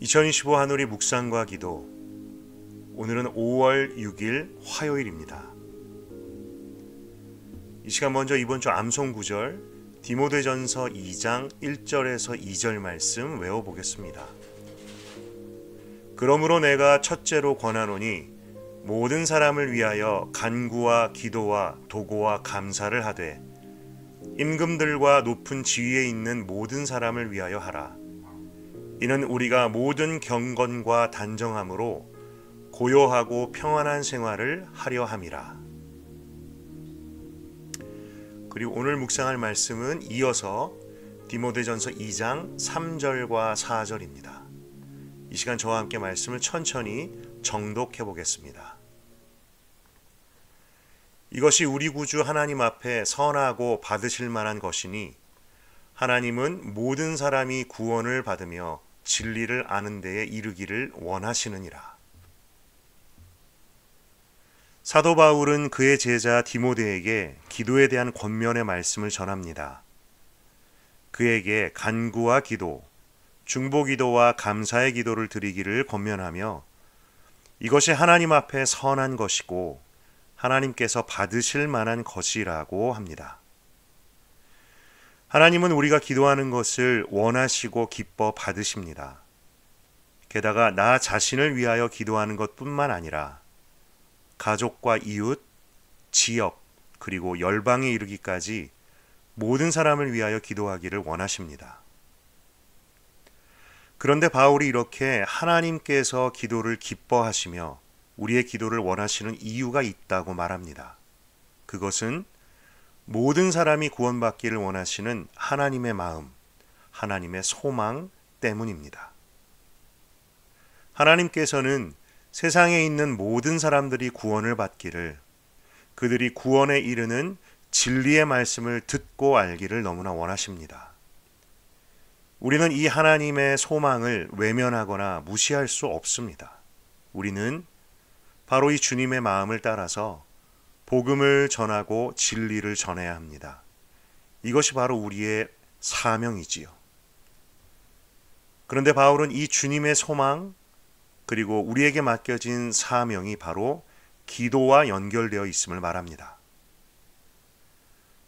2025 한우리 묵상과 기도. 오늘은 5월 6일 화요일입니다. 이 시간 먼저 이번 주 암송 구절 디모데전서 2장 1절에서 2절 말씀 외워보겠습니다. 그러므로 내가 첫째로 권하노니 모든 사람을 위하여 간구와 기도와 도고와 감사를 하되 임금들과 높은 지위에 있는 모든 사람을 위하여 하라. 이는 우리가 모든 경건과 단정함으로 고요하고 평안한 생활을 하려 함이라. 그리고 오늘 묵상할 말씀은 이어서 디모데전서 2장 3절과 4절입니다. 이 시간 저와 함께 말씀을 천천히 정독해 보겠습니다. 이것이 우리 구주 하나님 앞에 선하고 받으실 만한 것이니 하나님은 모든 사람이 구원을 받으며 진리를 아는 데에 이르기를 원하시느니라. 사도 바울은 그의 제자 디모데에게 기도에 대한 권면의 말씀을 전합니다. 그에게 간구와 기도, 중보기도와 감사의 기도를 드리기를 권면하며 이것이 하나님 앞에 선한 것이고 하나님께서 받으실 만한 것이라고 합니다. 하나님은 우리가 기도하는 것을 원하시고 기뻐 받으십니다. 게다가 나 자신을 위하여 기도하는 것뿐만 아니라 가족과 이웃, 지역, 그리고 열방에 이르기까지 모든 사람을 위하여 기도하기를 원하십니다. 그런데 바울이 이렇게 하나님께서 기도를 기뻐하시며 우리의 기도를 원하시는 이유가 있다고 말합니다. 그것은 모든 사람이 구원받기를 원하시는 하나님의 마음, 하나님의 소망 때문입니다. 하나님께서는 세상에 있는 모든 사람들이 구원을 받기를, 그들이 구원에 이르는 진리의 말씀을 듣고 알기를 너무나 원하십니다. 우리는 이 하나님의 소망을 외면하거나 무시할 수 없습니다. 우리는 바로 이 주님의 마음을 따라서 복음을 전하고 진리를 전해야 합니다. 이것이 바로 우리의 사명이지요. 그런데 바울은 이 주님의 소망 그리고 우리에게 맡겨진 사명이 바로 기도와 연결되어 있음을 말합니다.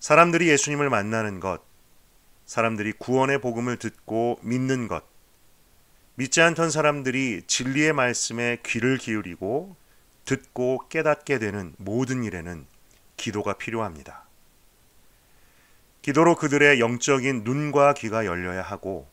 사람들이 예수님을 만나는 것, 사람들이 구원의 복음을 듣고 믿는 것, 믿지 않던 사람들이 진리의 말씀에 귀를 기울이고 듣고 깨닫게 되는 모든 일에는 기도가 필요합니다. 기도로 그들의 영적인 눈과 귀가 열려야 하고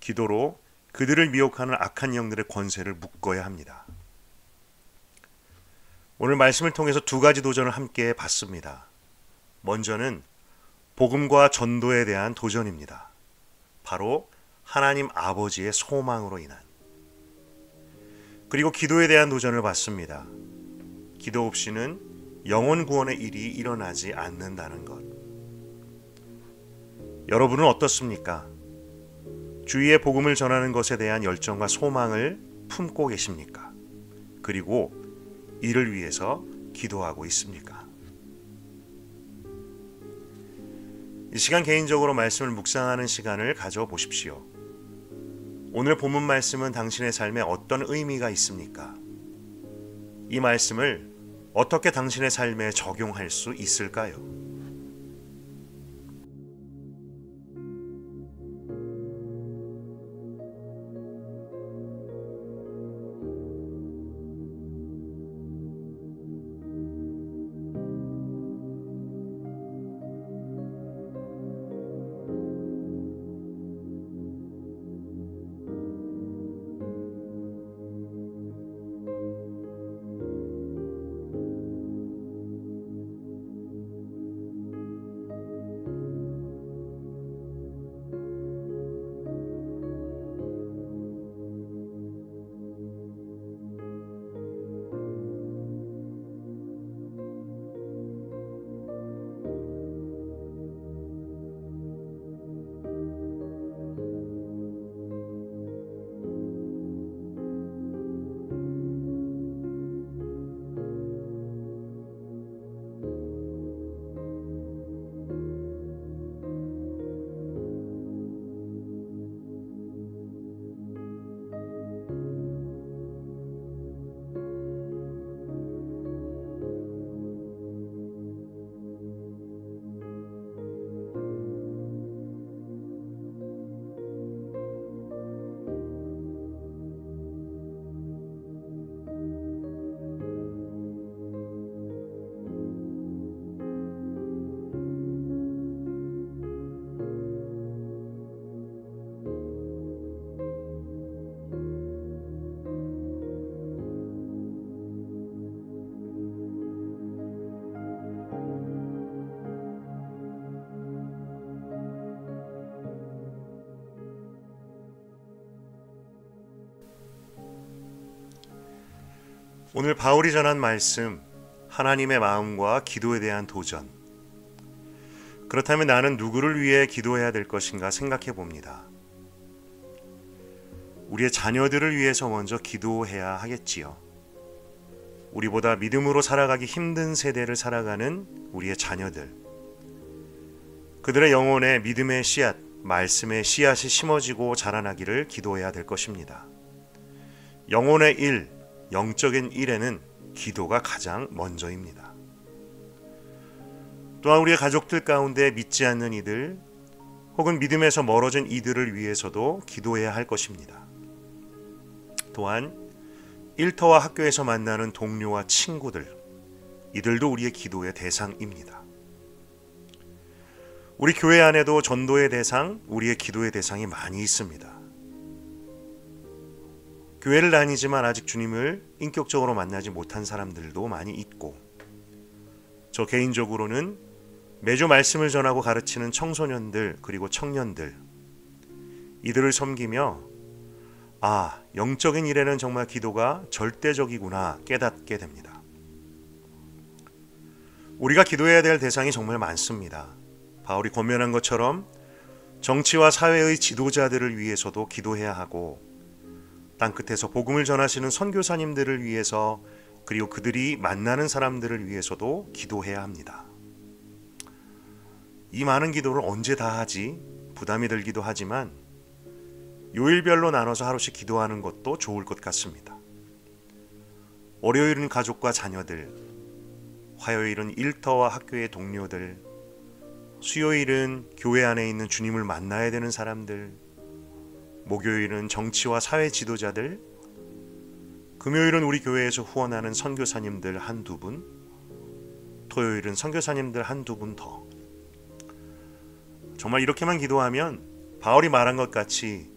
기도로 그들을 미혹하는 악한 영들의 권세를 묶어야 합니다. 오늘 말씀을 통해서 두 가지 도전을 함께 봤습니다. 먼저는 복음과 전도에 대한 도전입니다. 바로 하나님 아버지의 소망으로 인한. 그리고 기도에 대한 도전을 받습니다. 기도 없이는 영혼 구원의 일이 일어나지 않는다는 것. 여러분은 어떻습니까? 주위의 복음을 전하는 것에 대한 열정과 소망을 품고 계십니까? 그리고 이를 위해서 기도하고 있습니까? 이 시간 개인적으로 말씀을 묵상하는 시간을 가져보십시오. 오늘 본문 말씀은 당신의 삶에 어떤 의미가 있습니까? 이 말씀을 어떻게 당신의 삶에 적용할 수 있을까요? 오늘 바울이 전한 말씀, 하나님의 마음과 기도에 대한 도전. 그렇다면 나는 누구를 위해 기도해야 될 것인가 생각해 봅니다. 우리의 자녀들을 위해서 먼저 기도해야 하겠지요. 우리보다 믿음으로 살아가기 힘든 세대를 살아가는 우리의 자녀들. 그들의 영혼에 믿음의 씨앗, 말씀의 씨앗이 심어지고 자라나기를 기도해야 될 것입니다. 영혼의 일, 영적인 일에는 기도가 가장 먼저입니다. 또한 우리의 가족들 가운데 믿지 않는 이들 혹은 믿음에서 멀어진 이들을 위해서도 기도해야 할 것입니다. 또한 일터와 학교에서 만나는 동료와 친구들, 이들도 우리의 기도의 대상입니다. 우리 교회 안에도 전도의 대상, 우리의 기도의 대상이 많이 있습니다. 교회를 다니지만 아직 주님을 인격적으로 만나지 못한 사람들도 많이 있고, 저 개인적으로는 매주 말씀을 전하고 가르치는 청소년들 그리고 청년들, 이들을 섬기며 영적인 일에는 정말 기도가 절대적이구나 깨닫게 됩니다. 우리가 기도해야 될 대상이 정말 많습니다. 바울이 권면한 것처럼 정치와 사회의 지도자들을 위해서도 기도해야 하고, 땅끝에서 복음을 전하시는 선교사님들을 위해서, 그리고 그들이 만나는 사람들을 위해서도 기도해야 합니다. 이 많은 기도를 언제 다 하지? 부담이 들기도 하지만 요일별로 나눠서 하루씩 기도하는 것도 좋을 것 같습니다. 월요일은 가족과 자녀들, 화요일은 일터와 학교의 동료들, 수요일은 교회 안에 있는 주님을 만나야 되는 사람들, 목요일은 정치와 사회 지도자들, 금요일은 우리 교회에서 후원하는 선교사님들 한두 분, 토요일은 선교사님들 한두 분 더. 정말 이렇게만 기도하면 바울이 말한 것 같이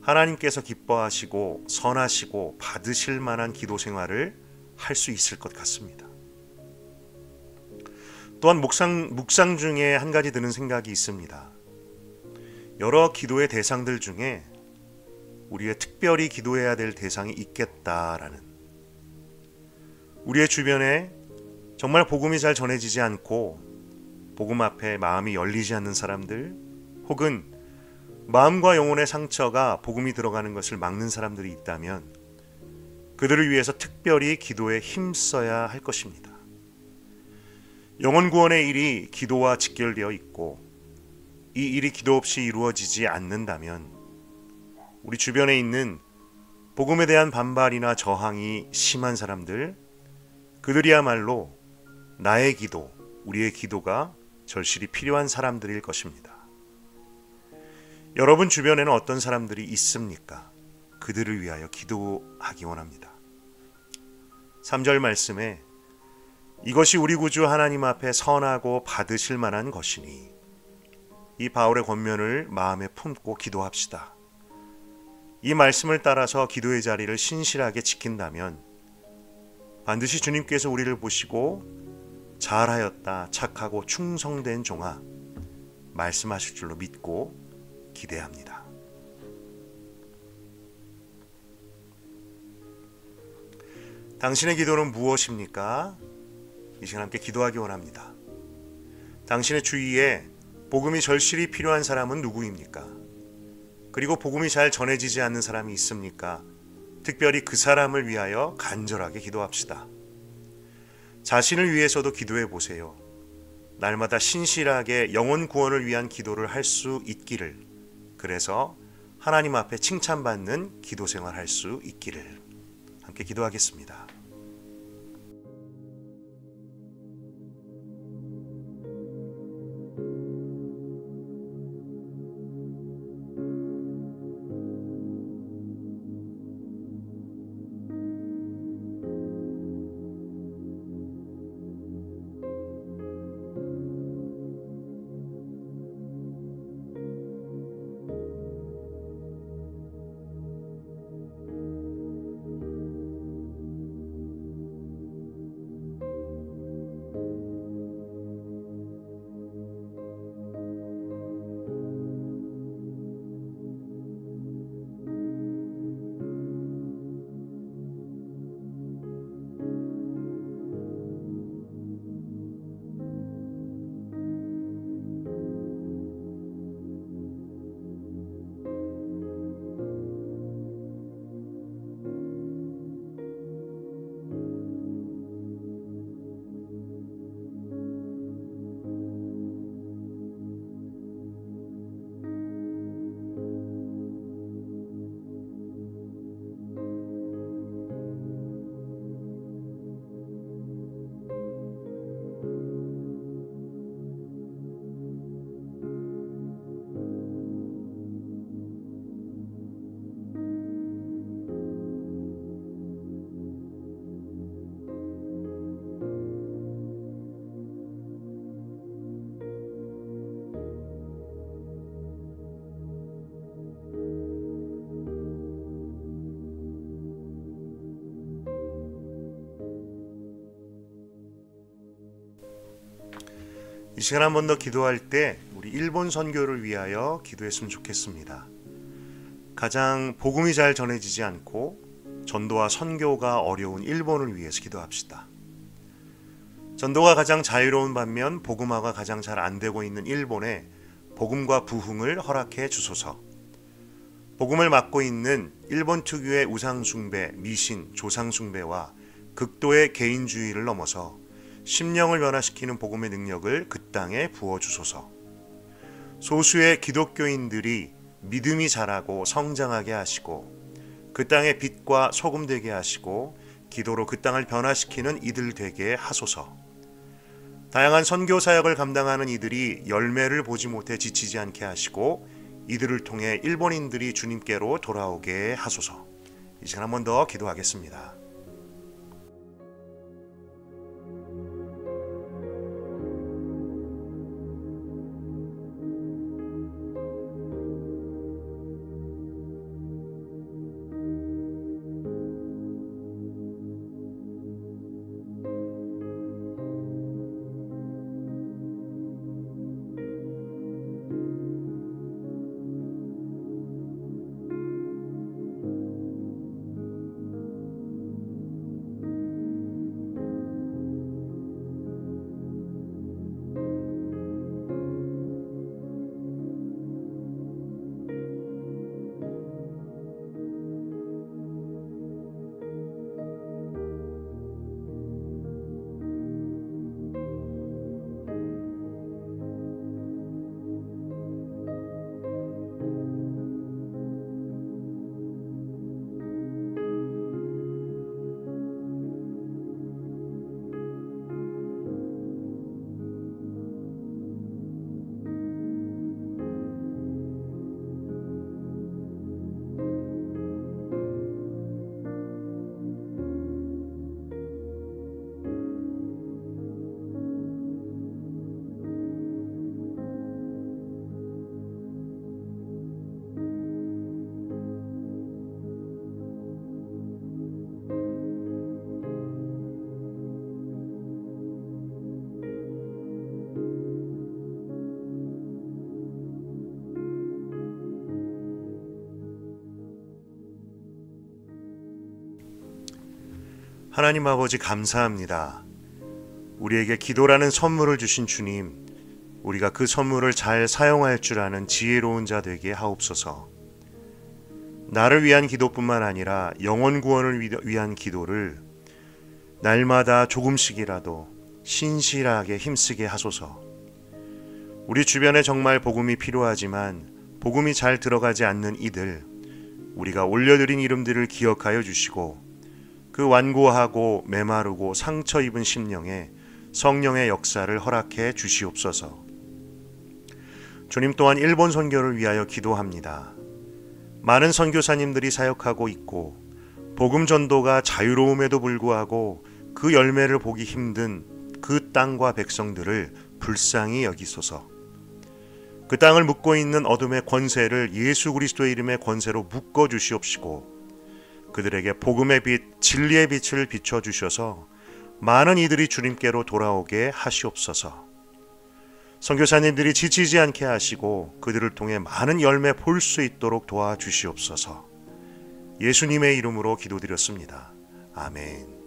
하나님께서 기뻐하시고 선하시고 받으실 만한 기도 생활을 할 수 있을 것 같습니다. 또한 묵상 중에 한 가지 드는 생각이 있습니다. 여러 기도의 대상들 중에 우리의 특별히 기도해야 될 대상이 있겠다라는, 우리의 주변에 정말 복음이 잘 전해지지 않고 복음 앞에 마음이 열리지 않는 사람들, 혹은 마음과 영혼의 상처가 복음이 들어가는 것을 막는 사람들이 있다면 그들을 위해서 특별히 기도에 힘써야 할 것입니다. 영혼 구원의 일이 기도와 직결되어 있고, 이 일이 기도 없이 이루어지지 않는다면 우리 주변에 있는 복음에 대한 반발이나 저항이 심한 사람들, 그들이야말로 나의 기도, 우리의 기도가 절실히 필요한 사람들일 것입니다. 여러분 주변에는 어떤 사람들이 있습니까? 그들을 위하여 기도하기 원합니다. 3절 말씀에 이것이 우리 구주 하나님 앞에 선하고 받으실 만한 것이니, 이 바울의 권면을 마음에 품고 기도합시다. 이 말씀을 따라서 기도의 자리를 신실하게 지킨다면 반드시 주님께서 우리를 보시고 잘하였다, 착하고 충성된 종아 말씀하실 줄로 믿고 기대합니다. 당신의 기도는 무엇입니까? 이 시간 함께 기도하기 원합니다. 당신의 주위에 복음이 절실히 필요한 사람은 누구입니까? 그리고 복음이 잘 전해지지 않는 사람이 있습니까? 특별히 그 사람을 위하여 간절하게 기도합시다. 자신을 위해서도 기도해 보세요. 날마다 신실하게 영혼 구원을 위한 기도를 할 수 있기를, 그래서 하나님 앞에 칭찬받는 기도 생활 할 수 있기를. 함께 기도하겠습니다. 시간 한 번 더 기도할 때 우리 일본 선교를 위하여 기도했으면 좋겠습니다. 가장 복음이 잘 전해지지 않고 전도와 선교가 어려운 일본을 위해서 기도합시다. 전도가 가장 자유로운 반면 복음화가 가장 잘 안 되고 있는 일본에 복음과 부흥을 허락해 주소서. 복음을 맡고 있는 일본 특유의 우상숭배, 미신, 조상숭배와 극도의 개인주의를 넘어서 심령을 변화시키는 복음의 능력을 그 땅에 부어주소서. 소수의 기독교인들이 믿음이 자라고 성장하게 하시고 그 땅의 빛과 소금 되게 하시고 기도로 그 땅을 변화시키는 이들 되게 하소서. 다양한 선교 사역을 감당하는 이들이 열매를 보지 못해 지치지 않게 하시고 이들을 통해 일본인들이 주님께로 돌아오게 하소서. 이 시간 한 번 더 기도하겠습니다. 하나님 아버지 감사합니다. 우리에게 기도라는 선물을 주신 주님, 우리가 그 선물을 잘 사용할 줄 아는 지혜로운 자 되게 하옵소서. 나를 위한 기도뿐만 아니라 영혼 구원을 위한 기도를 날마다 조금씩이라도 신실하게 힘쓰게 하소서. 우리 주변에 정말 복음이 필요하지만 복음이 잘 들어가지 않는 이들, 우리가 올려드린 이름들을 기억하여 주시고 그 완고하고 메마르고 상처 입은 심령에 성령의 역사를 허락해 주시옵소서. 주님 또한 일본 선교를 위하여 기도합니다. 많은 선교사님들이 사역하고 있고 복음 전도가 자유로움에도 불구하고 그 열매를 보기 힘든 그 땅과 백성들을 불쌍히 여기소서. 그 땅을 묶고 있는 어둠의 권세를 예수 그리스도의 이름의 권세로 묶어 주시옵시고 그들에게 복음의 빛, 진리의 빛을 비춰주셔서 많은 이들이 주님께로 돌아오게 하시옵소서. 선교사님들이 지치지 않게 하시고 그들을 통해 많은 열매 볼 수 있도록 도와주시옵소서. 예수님의 이름으로 기도드렸습니다. 아멘.